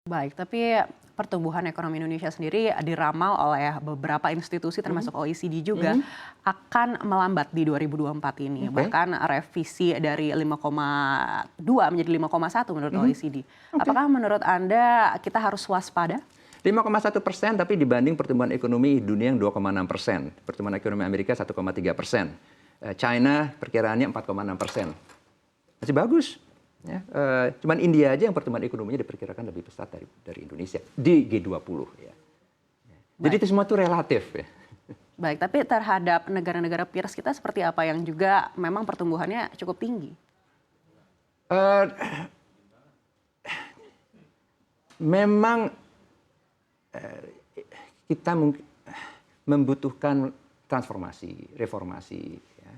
Baik, tapi pertumbuhan ekonomi Indonesia sendiri diramal oleh beberapa institusi termasuk OECD juga akan melambat di 2024 ini. Bahkan revisi dari 5,2 menjadi 5,1 menurut OECD. Apakah menurut Anda kita harus waspada? 5,1%, tapi dibanding pertumbuhan ekonomi dunia yang 2,6%. Pertumbuhan ekonomi Amerika 1,3%. China perkiraannya 4,6%. Masih bagus. Ya, cuman India aja yang pertumbuhan ekonominya diperkirakan lebih besar dari Indonesia di G20. Ya. Jadi itu semua itu relatif. Ya. Baik, tapi terhadap negara-negara peers kita seperti apa yang juga memang pertumbuhannya cukup tinggi? Memang kita membutuhkan transformasi, reformasi. Ya.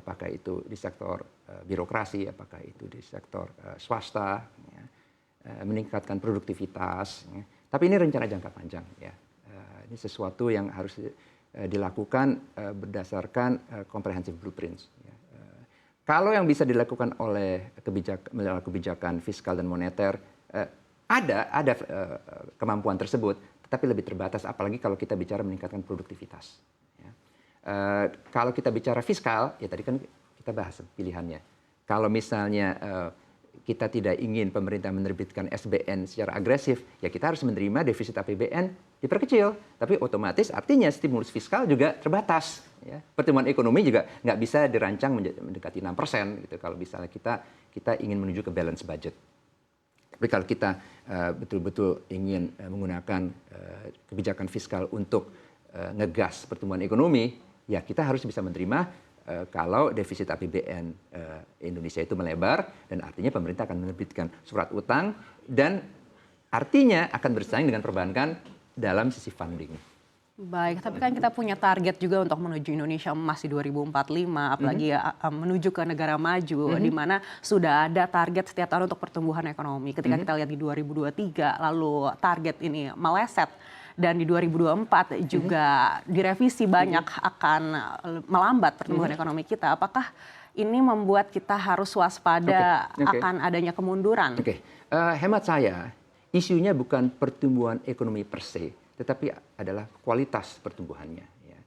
Apakah itu di sektor birokrasi, apakah itu di sektor swasta, ya, meningkatkan produktivitas. Ya. Tapi ini rencana jangka panjang. Ya. Ini sesuatu yang harus dilakukan berdasarkan comprehensive blueprints. Ya. Kalau yang bisa dilakukan oleh kebijakan fiskal dan moneter, ada kemampuan tersebut, tetapi lebih terbatas, apalagi kalau kita bicara meningkatkan produktivitas. Ya. Kalau kita bicara fiskal, ya tadi kan kita bahas pilihannya. Kalau misalnya kita tidak ingin pemerintah menerbitkan SBN secara agresif, ya kita harus menerima defisit APBN diperkecil. Tapi otomatis artinya stimulus fiskal juga terbatas. Ya. Pertumbuhan ekonomi juga nggak bisa dirancang mendekati 6%. Gitu, kalau misalnya kita ingin menuju ke balance budget. Tapi kalau kita betul-betul ingin menggunakan kebijakan fiskal untuk ngegas pertumbuhan ekonomi, ya kita harus bisa menerima kalau defisit APBN Indonesia itu melebar, dan artinya pemerintah akan menerbitkan surat utang, dan artinya akan bersaing dengan perbankan dalam sisi funding. Baik, tapi kan kita punya target juga untuk menuju Indonesia emas di 2045, apalagi menuju ke negara maju, di mana sudah ada target setiap tahun untuk pertumbuhan ekonomi. Ketika kita lihat di 2023, lalu target ini meleset, dan di 2024 juga direvisi banyak akan melambat pertumbuhan ekonomi kita. Apakah ini membuat kita harus waspada akan adanya kemunduran? Hemat saya, isunya bukan pertumbuhan ekonomi per se, tetapi adalah kualitas pertumbuhannya. Ya.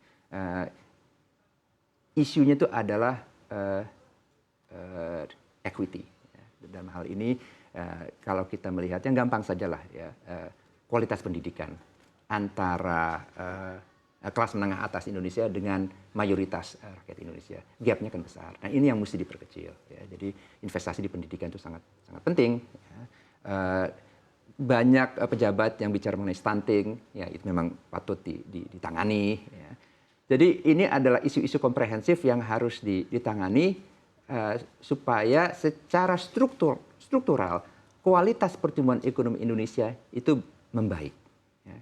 Isunya itu adalah equity. Ya. Dalam hal ini, kalau kita melihatnya gampang sajalah, ya, kualitas pendidikan antara kelas menengah atas Indonesia dengan mayoritas rakyat Indonesia, gapnya kan besar. Nah ini yang mesti diperkecil. Ya. Jadi investasi di pendidikan itu sangat penting. Ya. Banyak pejabat yang bicara mengenai stunting, ya itu memang patut ditangani. Ya. Jadi ini adalah isu-isu komprehensif yang harus ditangani supaya secara struktural kualitas pertumbuhan ekonomi Indonesia itu membaik. Ya.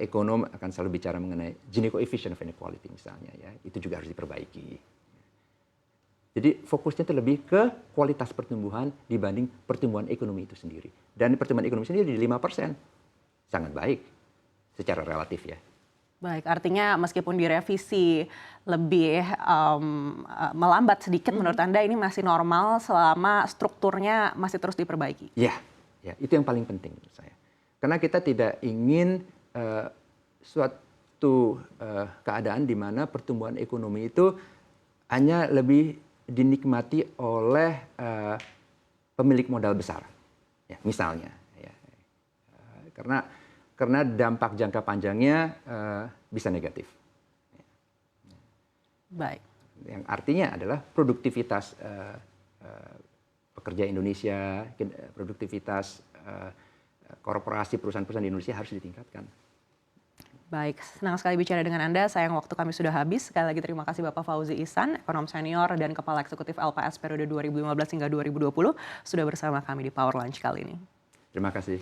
Ekonom akan selalu bicara mengenai Gini coefficient of inequality misalnya, ya itu juga harus diperbaiki. Jadi fokusnya itu lebih ke kualitas pertumbuhan dibanding pertumbuhan ekonomi itu sendiri. Dan pertumbuhan ekonomi sendiri di 5%. Sangat baik secara relatif ya. Baik, artinya meskipun direvisi lebih melambat sedikit, menurut Anda ini masih normal selama strukturnya masih terus diperbaiki? Ya, itu yang paling penting menurut saya. Karena kita tidak ingin suatu keadaan di mana pertumbuhan ekonomi itu hanya lebih dinikmati oleh pemilik modal besar, ya, misalnya, ya. Karena dampak jangka panjangnya bisa negatif. Baik. Yang artinya adalah produktivitas pekerja Indonesia, produktivitas korporasi perusahaan-perusahaan di Indonesia harus ditingkatkan. Baik, senang sekali bicara dengan Anda. Sayang waktu kami sudah habis. Sekali lagi terima kasih Bapak Fauzi Ihsan, ekonom senior dan Kepala Eksekutif LPS periode 2015 hingga 2020, sudah bersama kami di Power Lunch kali ini. Terima kasih.